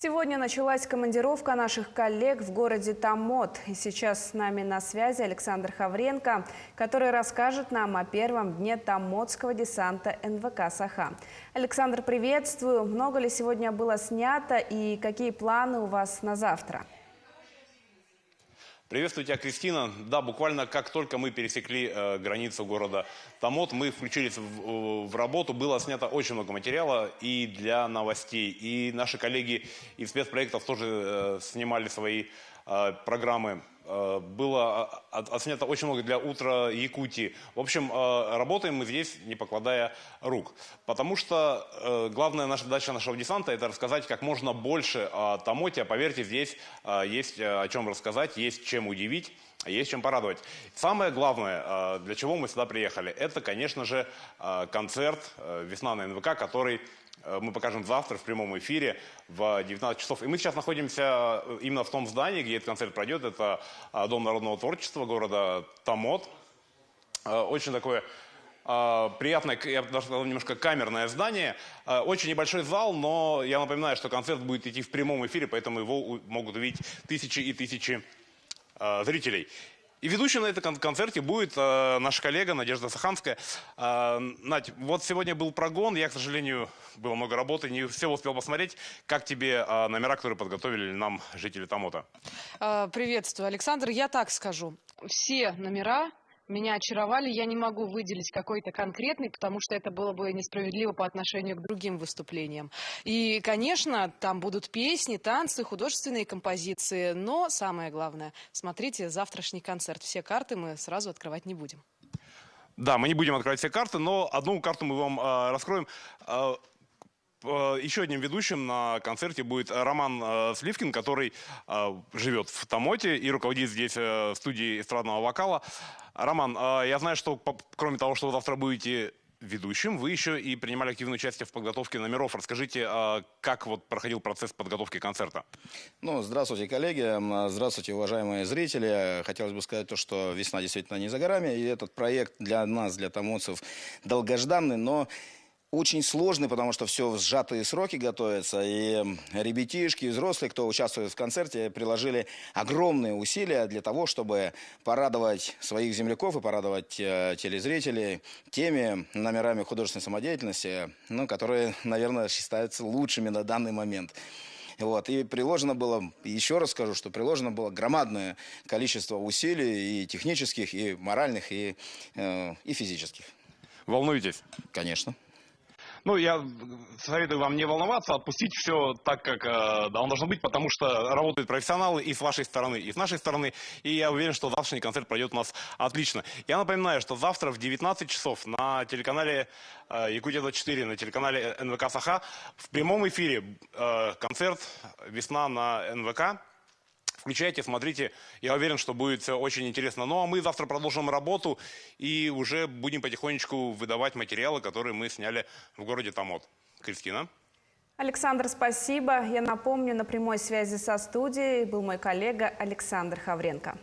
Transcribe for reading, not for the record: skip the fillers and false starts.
Сегодня началась командировка наших коллег в городе Томот. И сейчас с нами на связи Александр Хавренко, который расскажет нам о первом дне Томотского десанта НВК «Саха». Александр, приветствую. Много ли сегодня было снято и какие планы у вас на завтра? Приветствую тебя, Кристина. Да, буквально как только мы пересекли границу города Томот, мы включились в работу. Было снято очень много материала и для новостей. И наши коллеги из спецпроектов тоже снимали свои программы. Было отснято очень много для «Утра Якутии». В общем, работаем мы здесь, не покладая рук. Потому что главная наша задача нашего десанта – это рассказать как можно больше о Томоте. Поверьте, здесь есть о чем рассказать, есть чем удивить, есть чем порадовать. Самое главное, для чего мы сюда приехали, это, конечно же, концерт «Весна на НВК», который мы покажем завтра в прямом эфире в 19 часов. И мы сейчас находимся именно в том здании, где этот концерт пройдет. Это Дом народного творчества города Томот. Очень такое приятное, я бы даже сказал, немножко камерное здание. Очень небольшой зал, но я напоминаю, что концерт будет идти в прямом эфире, поэтому его могут увидеть тысячи и тысячи зрителей. И ведущей на этом концерте будет наша коллега Надежда Саханская. Надь, вот сегодня был прогон, я, к сожалению, было много работы, не все успел посмотреть. Как тебе номера, которые подготовили нам жители Томота? Приветствую, Александр. Я так скажу. Все номера меня очаровали. Я не могу выделить какой-то конкретный, потому что это было бы несправедливо по отношению к другим выступлениям. И, конечно, там будут песни, танцы, художественные композиции. Но самое главное, смотрите завтрашний концерт. Все карты мы сразу открывать не будем. Да, мы не будем открывать все карты, но одну карту мы вам раскроем. Еще одним ведущим на концерте будет Роман Сливкин, который живет в Томоте и руководит здесь студией эстрадного вокала. Роман, я знаю, что кроме того, что вы завтра будете ведущим, вы еще и принимали активное участие в подготовке номеров. Расскажите, как вот проходил процесс подготовки концерта? Ну, здравствуйте, коллеги, здравствуйте, уважаемые зрители. Хотелось бы сказать то, что весна действительно не за горами, и этот проект для нас, для томотцев, долгожданный, но очень сложный, потому что все в сжатые сроки готовится, и ребятишки, и взрослые, кто участвует в концерте, приложили огромные усилия для того, чтобы порадовать своих земляков и порадовать телезрителей теми номерами художественной самодеятельности, ну, которые, наверное, считаются лучшими на данный момент. Вот. И приложено было, еще раз скажу, что приложено было громадное количество усилий и технических, и моральных, и физических. Волнуетесь? Конечно. Ну, я советую вам не волноваться, отпустить все так, как должно быть, потому что работают профессионалы и с вашей стороны, и с нашей стороны. И я уверен, что завтрашний концерт пройдет у нас отлично. Я напоминаю, что завтра в 19 часов на телеканале Якутия-24, на телеканале НВК «Саха» в прямом эфире концерт «Весна на НВК». Включайте, смотрите. Я уверен, что будет все очень интересно. Ну, а мы завтра продолжим работу и уже будем потихонечку выдавать материалы, которые мы сняли в городе Томот. Кристина? Александр, спасибо. Я напомню, на прямой связи со студией был мой коллега Александр Хавренко.